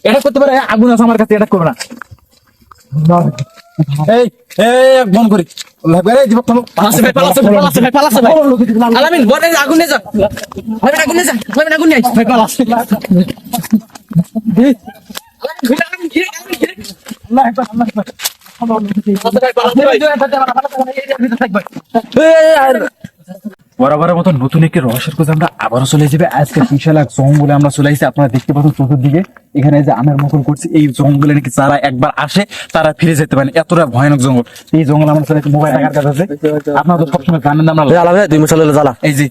এটা করতে পারে, আগুন আছে আমার কাছে, এটা করবে না। এই এই বন্ধ করি লাগবে রে, দীপক থামো। পালাছে ভাই। আলামিন বলে আগুনে যা ভাই, আগুনে যা ভাই, আগুনে আই ভাই, পালাছে। বরাবরের মতো নতুন একটি রহস্যের খোঁজে আমরা আবারও চলে যাবে। আজকে বিশাল এক জঙ্গলে আমরা চলে আসছি। আপনারা দেখতে পাচ্ছেন চতুর্দিকে এখানে যে আমের মতন করছি, এই জঙ্গলে নাকি যারা একবার আসে তারা ফিরে যেতে পারে, এতটা ভয়ানক জঙ্গল। এই জঙ্গল আমরা চলে মোবাইল টাকার কাছে আছে। আপনারা তো সবসময় জানেন আমরা এই যে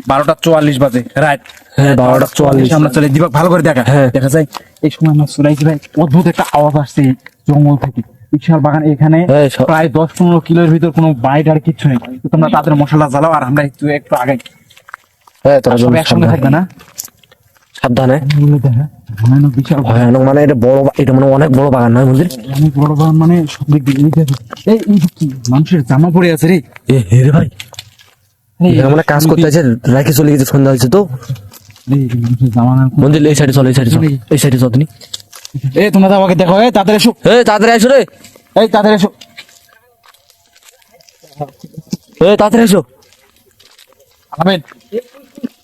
12:44 বাজে রাত, 12:44 আমরা চলে দীপক ভালো করে দেখা দেখা যায়। এই সময় আমরা চলে আসছি ভাই, অদ্ভুত একটা আওয়াজ আসছে এই জঙ্গল থেকে। বিশাল বাগান, এখানে প্রায় 10-15 কিলোর ভিতর কোনো বাইট আর কিচ্ছু নেই। তোমরা তাদের মশলা জ্বালাও আর আমরা একটু আগাই। সবাই একসঙ্গে থাকবে না, সাবধানে। ভয়ানক, বিশাল ভয়ানক মানে এটা বড়, এটা মানে অনেক বড় বাগান নয় মন্দির, অনেক বড় বাগান, মানে সব দিক দিয়ে এই কি মানুষের জামা পড়ে আছে রে। রে ভাই, মানে কাজ করতে আছে, রাখে চলে গেছে, সন্ধ্যা হয়েছে তো। মন্দির এই সাইডে চল, এই সাইডে চল, এই সাইডে চল। তুমি তোমরা তো আমাকে দেখো, তাড়াতাড়ি এসো, তাড়াতাড়ি এসো রে, তাড়াতাড়ি এসো, তাড়াতাড়ি এসো। আমেন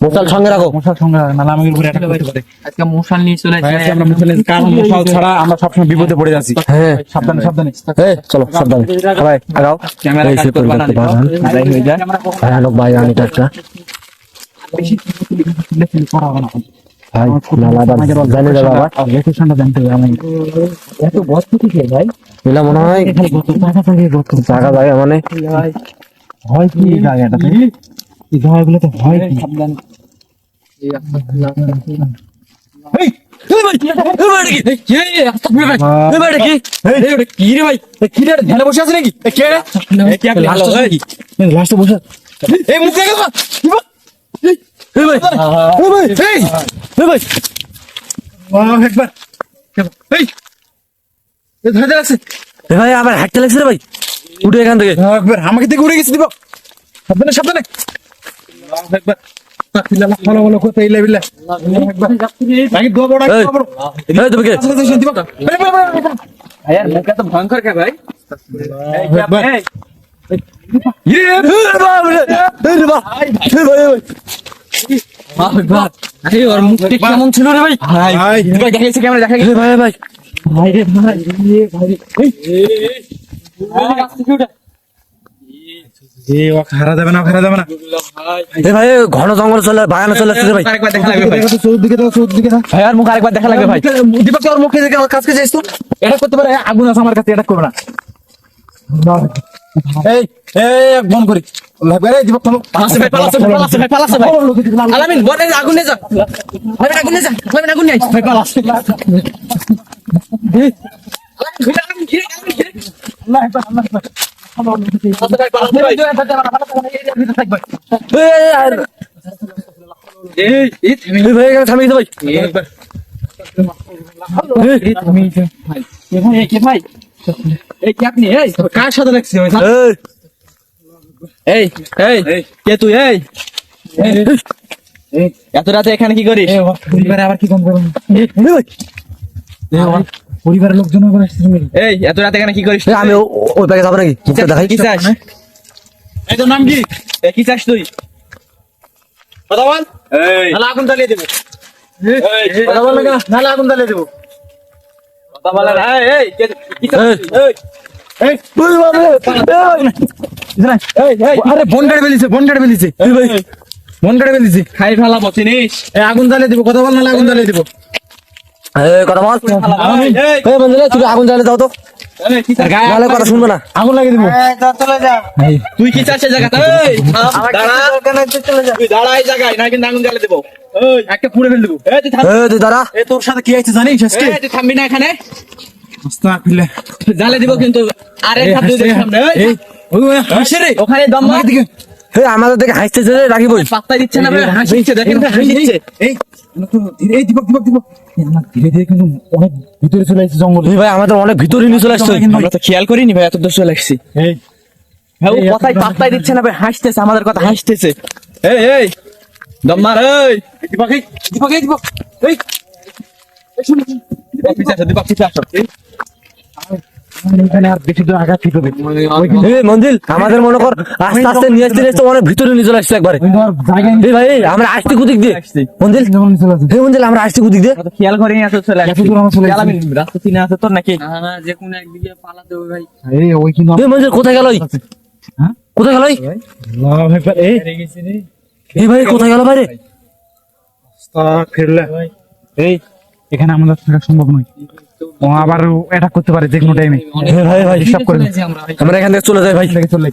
মশাল সঙ্গে রাখো, মশাল সঙ্গে নালা আমাদের উপরে অ্যাটাক করতে পারে। আজকে মশাল নিয়ে চলে আসছে আমরা মশাল, কারণ মশাল ছাড়া আমরা সবসময় বিপদে পড়ে যাচ্ছি। সাবধানে সাবধানে, চলো সাবধানে সবাই আগাও। ক্যামেরা কাজ করবা না, আড়াই হয়ে যায়। ভয়ানক ভাই, আমি এটা একটা বেশি করা হবে না ভাই নালা জানি না বাবা, লোকেশনটা জানতে হবে। আমি এত বস্তু থেকে ভাই এলা মনে হয় জায়গা জায়গা মানে হয় কি এই জায়গাটা, এই জায়গাগুলোতে হয় কি? ধ্যানে বসে আছে নাকি? লাস্টে বসে এই মুখ দেখে ভাই আবার হাঁটতে লাগছে রে ভাই, উঠে এখান থেকে আমাকে থেকে উড়ে গেছে। দিব সাবধানে সাবধানে, ভয়ঙ্কর কে ভাই? ওর মুখটা কেমন ছিল রে ভাই? দেখাইছে ক্যামেরা, দেখা গেছে ভাই ভাই ভাই রে ভাই, হারা যাবে না, হারা যাবে না ভাই। ঘন জঙ্গল চলে, বাগানে চলে আসছে ভাই। আরেকবার দেখা লাগবে ভাই, চৌদিকে ভাই আর মুখ আরেকবার দেখা লাগবে ভাই। দীপক ওর মুখে দেখে কাছকে যাইস তো, এটা করতে পারে, আগুন আছে আমার কাছে, এটা করবে না। এই এই বন্ধ করি লাগবে রে, দীপক থামো। পালাছে ভাই। আলামিন বলে আগুনে যা ভাই, আগুনে যা ভাই, আগুনে আই ভাই, পালাছে। কার সাথে লাগছে এই কে তুই? এত রাতে এখানে কি করিস? পরিবারে আবার কি কম করবেন? পরিবারের লোকজন আবার আসছে। এই এত রাতে এখানে কি করিস? আমি ওই প্যাকে যাবো নাকি? দেখাই কি চাস? এই তোর নাম কি? কি চাস তুই? কথা বল। নাহলে আগুন জ্বালিয়ে দেবো। কথা বল না, নাহলে আগুন জ্বালিয়ে দেবো। কথা বলে না। আরে বন কাটে ফেলিছে, বন কাটে ফেলিছে, বন কাটে ফেলিছে। খাই ফেলাবো চিনিস? আগুন জ্বালিয়ে দেবো। কথা বল, নাহলে আগুন জ্বালিয়ে দেবো। কথা বল, তুমি আগুন জ্বালিয়ে দাও তো, নাহলে কথা শুনবে না। আগুন লাগিয়ে দেবো। তুই কি চাস এই জায়গাতে? তুই দাঁড়া এই জায়গায়, না কিন্তু আগুন জ্বালিয়ে দেবো। একটা পুড়ে ফেল দেবো। তুই দাঁড়া, তোর সাথে কি আছে জানিস আজকে? তুই থামবি না এখানে, আস্তাগফিরুল্লাহ। জ্বালিয়ে দিব কিন্তু। আরে সামনে ওখানে দম মার। আমাদের দেখে হাসতেছে রাখি বই, পাত্তা দিচ্ছে না ভাই, হাসিচ্ছে দেখেন, হাসিচ্ছে। এই দীপক ধীরে ধীরে কিন্তু অনেক ভিতরে চলে আসছে জঙ্গল। ভাই আমাদের অনেক ভিতরে নিয়ে চলে আসছে, আমরা তো খেয়াল করিনি ভাই, এত দূর চলে আসছি। ভাই ও কথাই পাত্তাই দিচ্ছে না ভাই, হাসতেছে আমাদের কথা, হাসতেছে। এই দম মার। এই দীপক এখানে আর বেশি দূর আগা ঠিক হবে মঞ্জিল আমাদের মনে কর আস্তে আস্তে নিয়ে আসতে নিয়ে আসতে অনেক ভিতরে নিয়ে চলে আসছে একবারে জায়গায় এই ভাই আমরা আসতে কুদিক দিয়ে মঞ্জিল মঞ্জিল আমরা আসতে কুদিক দিয়ে খেয়াল করে নিয়ে আসো চলে এত দূর আমরা চলে খেয়াল এসেছি। আমি রাস্তা চিনে আছে তোর নাকি যে কোনো একদিকে পালাতে হবে ভাই। এই ওই কিন্তু এই মঞ্জিল কোথায় গেল হ্যাঁ? কোথায় গেল আল্লাহু আকবার। এই এই ভাই কোথায় গেল বাইরে ফিরলে এই এখানে আমাদের থাকা সম্ভব নয় ও আবার অ্যাটাক করতে পারে যে কোনো টাইমে ভাই ভাই ডিস্টার্ব করে চলে যাই আমরা ভাই। আমরা এখান থেকে চলে যাই ভাই চলে